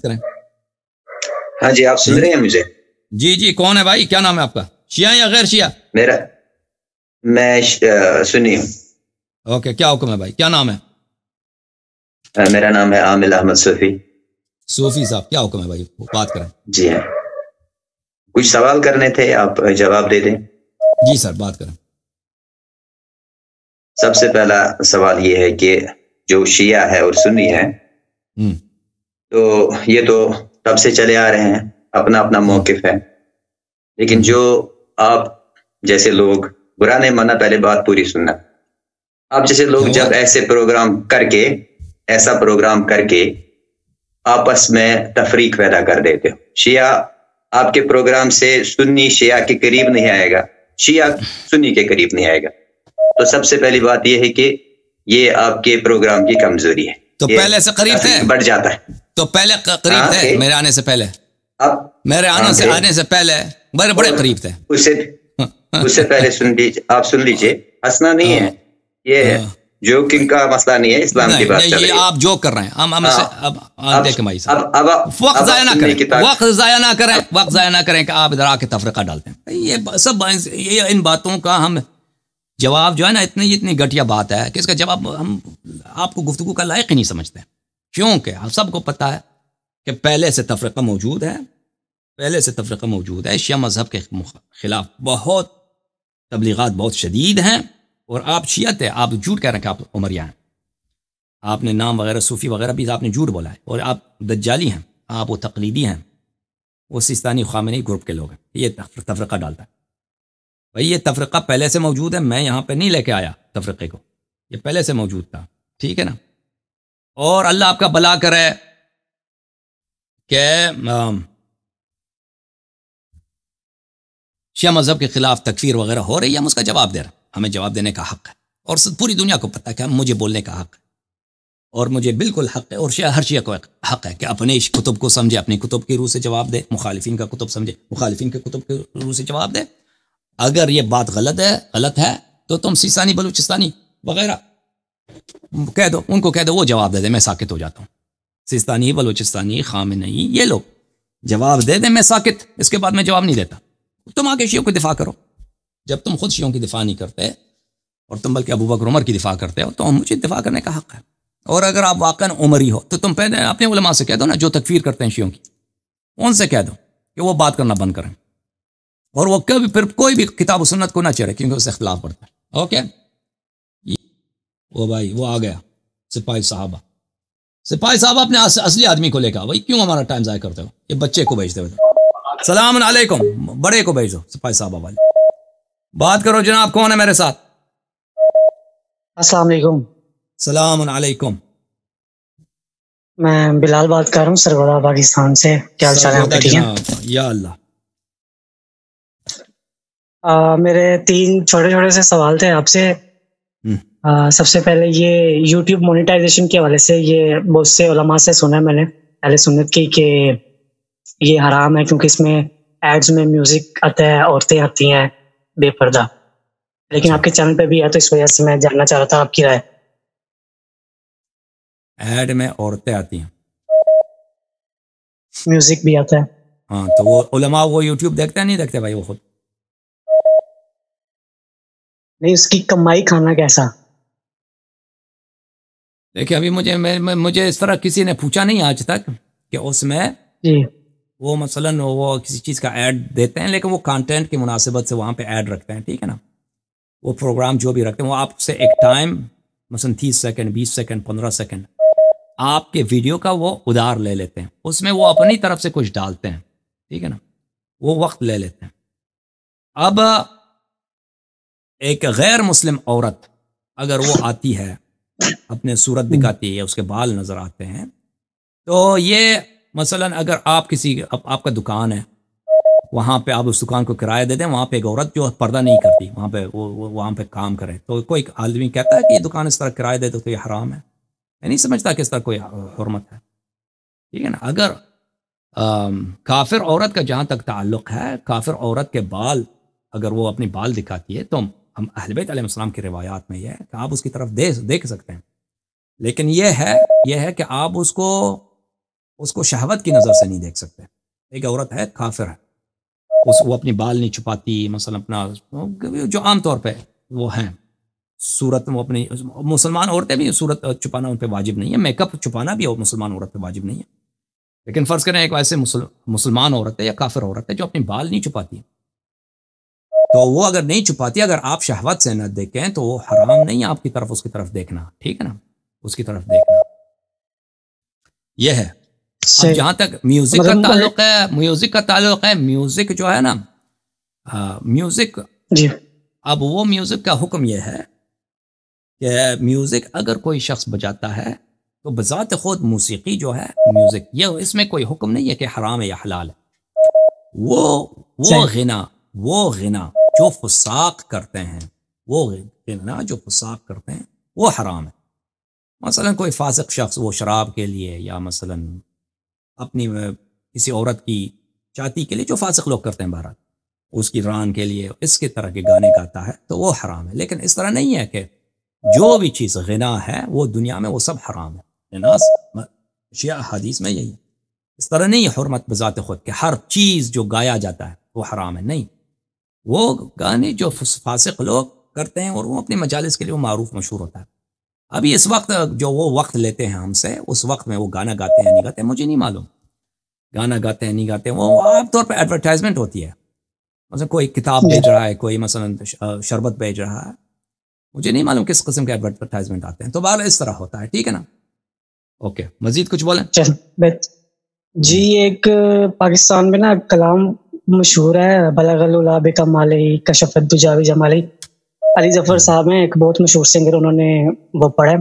کریں. ہاں جی، آپ سن رہے ہیں مجھے؟ جی جی، کون ہے بھائی؟ کیا نام ہے آپ کا؟ شیعہ یا غیر شیعہ؟ میں سنی ہوں. اوکے، کیا حکم ہے بھائی؟ کیا نام ہے؟ میرا نام ہے عامل احمد صوفی. صوفی صاحب، کیا حکم ہے بھائی؟ بات کریں. جی ہاں، کچھ سوال کرنے تھے، آپ جواب دے دیں. جی سر، بات کریں. سب سے پہلا سوال یہ ہے کہ جو شیعہ ہے اور سنی ہے تو یہ تو تب سے چلے آ رہے ہیں، اپنا اپنا موقف ہے. لیکن جو آپ جیسے لوگ، برا نہیں ماننا، پہلے بات پوری سننا. آپ جیسے لوگ جب ایسا پروگرام کر کے آپس میں تفریق پیدا کر دیتے ہو. شیعہ آپ کے پروگرام سے سنی شیعہ کے قریب نہیں آئے گا، شیعہ سنی کے قریب نہیں آئے گا. تو سب سے پہلی بات یہ ہے کہ یہ آپ کے پروگرام کی کمزوری ہے. تو پہلے سے قریب تھے، بڑھ جاتا ہے. تو پہلے قریب تھے میرے آنے سے پہلے، میرے آنے سے پہلے بڑے قریب تھے. اس سے پہلے آپ سن لیجئے. ہنسنا نہیں ہے، یہ جوکنگ کا مسئلہ نہیں ہے، اسلام کی بات چل رہی ہے. آپ جوک کر رہے ہیں. ہم دیکھیں بھائی صاحب، وقت ضائع نہ کریں، وقت ضائع نہ کریں کہ آپ ادھر آ کے تفرقہ ڈالتے ہیں. یہ سب ان باتوں کا ہم جواب جو ہے نا، اتنی گھٹیا بات ہے کہ اس کا جواب ہم آپ کو گفتگو کا لائق ہی نہیں سمجھتے. کیونکہ ہم سب کو پتہ ہے کہ پہلے سے تفرقہ موجود ہے. شیعہ مذہب کے خلاف بہت تبلیغات بہت شدید ہیں، اور آپ شیعہ تھے، آپ جھوٹ کہہ رہے ہیں کہ آپ عمریہ ہیں. آپ نے نام وغیرہ صوفی وغیرہ بھی آپ نے جھوٹ بولا ہے، اور آپ دجالی ہیں، آپ وہ تقلیدی ہیں، وہ سیستانی خامنئی گروپ کے لوگ ہیں. یہ تفرقہ ڈالتا ہے. بھئی یہ تفرقہ پہلے سے موجود ہے، میں یہاں پہ نہیں لے کے آیا تفرقے کو، یہ پہلے سے موجود تھا. ٹھیک ہے نا؟ اور اللہ آپ کا بھلا کرے کہ شیعہ مذہب کے خلاف تکفیر وغیرہ ہو رہی ہے، ہم اس کا جواب دے رہے ہیں. ہمیں جواب دینے کا حق ہے، اور پوری دنیا کو پتہ ہے کہ مجھے بولنے کا حق ہے، اور مجھے بالکل حق ہے، اور ہر شیعہ کو حق ہے کہ اپنے کتب کو سمجھے، اپنی کتب کی روح سے جواب دے، مخالفین کا کتب سمجھے، مخالفین کے کتب کی روح سے جواب دے. اگر یہ بات غلط ہے تو تم سیستانی بلوچستانی وغیرہ کہہ دو، ان کو کہہ دو، وہ جواب دے دے، میں ساکت ہو جاتا ہوں. سیستانی بلوچستانی خامنئی یہ لوگ جواب دے دیں، میں ساکت، اس کے بعد میں جواب نہیں دیتا. تم آگے شیعوں کی دفاع کرو. جب تم خود شیعوں کی دفاع نہیں کرتے، اور تم بلکہ ابو بکر عمر کی دفاع کرتے ہو، تو مجھے دفاع کرنے کا حق ہے. اور اگر آپ واقعا عمری ہو تو تم پہلے اپنے علماء سے کہہ دو نا، جو تکفیر کرتے ہیں شیعوں کی، ان سے کہہ دو کہ وہ بات کرنا بند کریں، اور وہ کبھی پھر کوئی بھی کتاب و سنت کو نہ چڑھے، کیونکہ اس سے اختلاف پڑتا ہے. اوکے، وہ بھائی وہ آ گیا سپاہی صاحبہ اپنے اصلی آدمی کو لے کے بھائی کیوں ہمارا ٹائم ضائع کرتے ہو؟ یہ بچے کو بھیجتے ہو. سلام علیکم، بڑے کو بھیج دو، سپاہی صاحبہ والے. بات کرو جناب، کون ہے میرے ساتھ؟ السلام علیکم. سلام علیکم. میں بلال بات کر رہا ہوں سرگودا پاکستان سے. کیا حال چال ہے آپ کے؟ ٹھیک ہے؟ یا اللہ. میرے 3 چھوٹے چھوٹے سے سوال تھے آپ سے. سب سے پہلے یہ یوٹیوب مونیٹائزیشن کے حوالے سے، یہ بہت سے علماء سے سنا میں نے اہل سنت کی کہ یہ حرام ہے، کیونکہ اس میں ایڈز میں میوزک آتا ہے، عورتیں آتی ہیں بے پردہ. لیکن آپ کے چینل پہ بھی ہے، تو اس وجہ سے میں جاننا چاہ رہا تھا آپ کی رائے. ایڈ میں عورتیں آتی ہیں، میوزک بھی آتا ہے. ہاں، تو وہ علماء وہ یوٹیوب دیکھتے ہیں نہیں دیکھتے بھائی؟ وہ خود نہیں، اس کی کمائی کھانا کیسا؟ دیکھیں، ابھی مجھے اس طرح کسی نے پوچھا نہیں آج تک کہ اس میں جی وہ مثلاً وہ کسی چیز کا ایڈ دیتے ہیں، لیکن وہ کانٹینٹ کی مناسبت سے وہاں پہ ایڈ رکھتے ہیں. ٹھیک ہے نا؟ وہ پروگرام جو بھی رکھتے ہیں، وہ آپ سے ایک ٹائم مثلاً 30 سیکنڈ 20 سیکنڈ 15 سیکنڈ آپ کے ویڈیو کا وہ ادھار لے لیتے ہیں. اس میں وہ اپنی طرف سے کچھ ڈالتے ہیں. ٹھیک ہے نا؟ وہ وقت لے لیتے ہیں. اب ایک غیر مسلم عورت اگر وہ آتی ہے، اپنے صورت دکھاتی ہے، اس کے بال نظر آتے ہیں، تو یہ مثلاً اگر آپ آپ کا دکان ہے، وہاں پہ آپ اس دکان کو کرایہ دے دیں، وہاں پہ ایک عورت جو پردہ نہیں کرتی وہاں پہ کام کرے، تو کوئی آدمی کہتا ہے کہ یہ دکان اس طرح کرایہ دے تو یہ حرام ہے؟ میں نہیں سمجھتا کہ اس طرح کوئی حرمت ہے. ٹھیک ہے نا؟ اگر کافر عورت کا جہاں تک تعلق ہے، کافر عورت کے بال اگر وہ اپنی بال دکھاتی ہے، تو ہم اہل بیت علیہ السلام کی روایات میں یہ ہے کہ آپ اس کی طرف دیکھ سکتے ہیں. لیکن یہ ہے کہ آپ اس کو اس کو شہوت کی نظر سے نہیں دیکھ سکتے. ایک عورت ہے کافر ہے, وہ اپنی بال نہیں چھپاتی مثلا, اپنا جو عام طور پہ وہ ہیں صورت, وہ اپنی مسلمان عورتیں بھی صورت چھپانا ان پہ واجب نہیں ہے, میک اپ چھپانا بھی مسلمان عورت پہ واجب نہیں ہے, لیکن فرض کریں ایک ایسے مسلمان عورت ہے یا کافر عورت ہے جو اپنی بال نہیں چھپاتی, تو وہ اگر نہیں چھپاتی, اگر آپ شہوت سے نہ دیکھیں تو وہ حرام نہیں ہے آپ کی طرف اس کی طرف دیکھنا, ٹھیک ہے نا, اس کی طرف دیکھنا. یہ ہے. اب جہاں تک میوزک کا تعلق ہے, میوزک جو ہے نا, میوزک جی, اب وہ میوزک کا حکم یہ ہے کہ میوزک اگر کوئی شخص بجاتا ہے تو بذات خود موسیقی جو ہے میوزک, یہ اس میں کوئی حکم نہیں ہے کہ حرام ہے یا حلال ہے. وہ غنا جو فساق کرتے ہیں, وہ غنا جو فساق کرتے ہیں وہ حرام ہے. مثلا کوئی فاسق شخص وہ شراب کے لیے یا مثلا اپنی کسی عورت کی چاہتی کے لیے, جو فاسق لوگ کرتے ہیں بہرحال, اس کی ران کے لیے اس کے طرح کے گانے گاتا ہے تو وہ حرام ہے. لیکن اس طرح نہیں ہے کہ جو بھی چیز غنا ہے وہ دنیا میں وہ سب حرام ہے. شیعہ حدیث میں یہی ہے. اس طرح نہیں ہے حرمت بذات خود کہ ہر چیز جو گایا جاتا ہے وہ حرام ہے, نہیں. وہ گانے جو فاسق لوگ کرتے ہیں اور وہ اپنی مجالس کے لیے وہ معروف مشہور ہوتا ہے. ابھی اس وقت جو وہ وقت لیتے ہیں ہم سے, اس وقت میں وہ گانا گاتے ہیں نہیں گاتے مجھے نہیں معلوم, گانا گاتے ہیں نہیں گاتے, وہ عام طور پہ ایڈورٹائزمنٹ ہوتی ہے. مثلا کوئی کتاب بیچ رہا ہے, کوئی مثلا شربت بیچ رہا ہے, مجھے نہیں معلوم کس قسم کے ایڈورٹائزمنٹ آتے ہیں. تو بہرحال اس طرح ہوتا ہے, ٹھیک ہے نا. اوکے, مزید کچھ بولیں. جی, ایک پاکستان میں نا کلام مشہور ہے, بلغ العلا بکمالہ کشف الدجی بجمالہ. علی ظفر صاحب ہیں, ایک بہت مشہور سنگر, انہوں نے وہ پڑھا.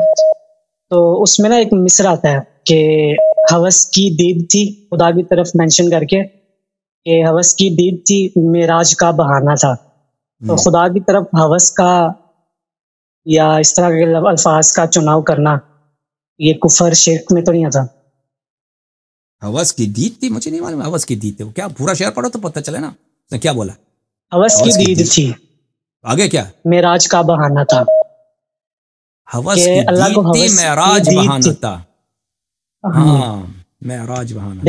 تو اس میں نا ایک مصر آتا ہے کہ ہوس کی دید تھی, خدا کی طرف مینشن کر کے کہ ہوس کی دید تھی, معراج کا بہانہ تھا. تو خدا کی طرف ہوس کا یا اس طرح کے الفاظ کا چناؤ کرنا یہ کفر شرک میں تو نہیں آتا. ہوس کی دید تھی, مجھے نہیں معلوم ہوس کی دید تھی. کیا پورا شعر پڑھو تو پتہ چلے نا نے کیا بولا. ہوس کی دید تھی, آگے کیا, معراج کا بہانہ تھا. ہوس کی دید تھی, معراج بہانہ تھا. ہاں, معراج بہانہ.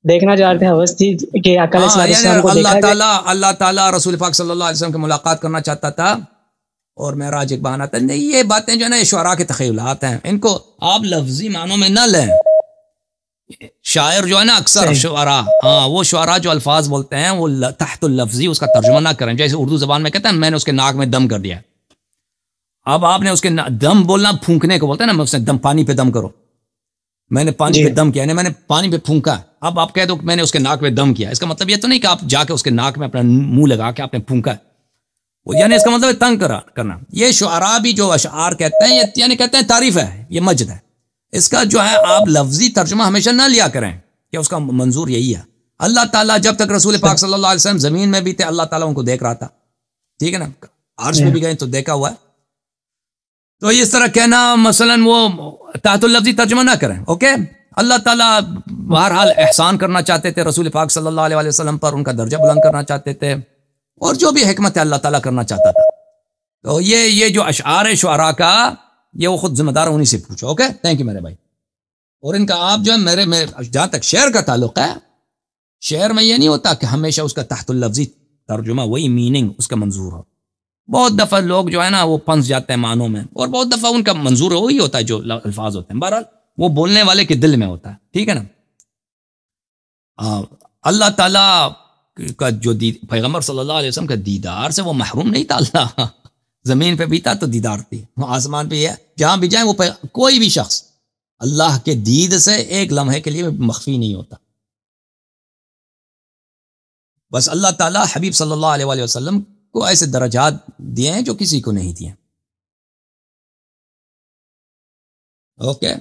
دیکھنا چاہتے ہیں ہوس تھی کہ علیہ السلام کو اللہ تعالیٰ رسول پاک صلی اللہ علیہ وسلم کی ملاقات کرنا چاہتا تھا اور معراج ایک بہانہ تھا. نہیں, یہ باتیں جو ہے نا یہ شعراء کے تخیلات ہیں, ان کو آپ لفظی معنوں میں نہ لیں. شاعر جو ہے نا اکثر شعراء, وہ شعراء جو الفاظ بولتے ہیں وہ تحت اللفظی اس کا ترجمہ نہ کریں. جیسے اردو زبان میں کہتے ہیں میں نے اس کے ناک میں دم کر دیا. اب آپ نے اس کے دم بولنا پھونکنے کو بولتے ہیں نا, اس نے دم, پانی پہ دم کرو, میں نے پانی پہ دم کیا, یعنی میں نے پانی پہ پھونکا. اب آپ کہہ دو میں نے اس کے ناک پہ دم کیا, اس کا مطلب یہ تو نہیں کہ آپ جا کے اس کے ناک میں اپنا منہ لگا کے آپ نے پھونکا, یعنی اس کا مطلب تنگ کرنا. یہ شعراء بھی جو اشعار کہتے ہیں یعنی کہتے ہیں تعریف ہے, یہ مجد ہے. اس کا جو ہے آپ لفظی ترجمہ ہمیشہ نہ لیا کریں کہ اس کا منظور یہی ہے. اللہ تعالیٰ جب تک رسول پاک صلی اللہ علیہ وسلم زمین میں بھی تھے, اللہ تعالیٰ ان کو دیکھ رہا تھا, ٹھیک ہے نا, عرش میں بھی گئے تو دیکھا ہوا ہے. تو اس طرح کہنا مثلا وہ تحت اللفظی ترجمہ نہ کریں. اوکے, اللہ تعالیٰ بہرحال احسان کرنا چاہتے تھے رسول پاک صلی اللہ علیہ وسلم پر, ان کا درجہ بلند کرنا چاہتے تھے, اور جو بھی حکمت ہے اللہ تعالیٰ کرنا چاہتا تھا. تو یہ جو اشعار ہے شعراء کا, یہ وہ خود ذمہ دار انہی سے پوچھو. اوکے, تھینک یو میرے بھائی. اور ان کا آپ جو ہے میں جہاں تک شعر کا تعلق ہے, شعر میں یہ نہیں ہوتا کہ ہمیشہ اس کا تحت اللفظی ترجمہ وہی میننگ اس کا منظور ہو. بہت دفعہ لوگ جو ہے نا وہ پھنس جاتے ہیں معنوں میں, اور بہت دفعہ ان کا منظور وہی ہوتا ہے جو الفاظ ہوتے ہیں. بہرحال وہ بولنے والے کے دل میں ہوتا ہے, ٹھیک ہے نا. اللہ تعالیٰ کا جو پیغمبر صلی اللہ علیہ وسلم کا دیدار سے وہ محروم نہیں تھا. اللہ زمین پہ بھی تھا تو دیدار تھی, آسمان پہ ہے, جہاں بھی جائیں وہ کوئی بھی شخص اللہ کے دید سے ایک لمحے کے لیے مخفی نہیں ہوتا. بس اللہ تعالیٰ حبیب صلی اللہ علیہ وآلہ وسلم کو ایسے درجات دیے ہیں جو کسی کو نہیں دیے. اوکے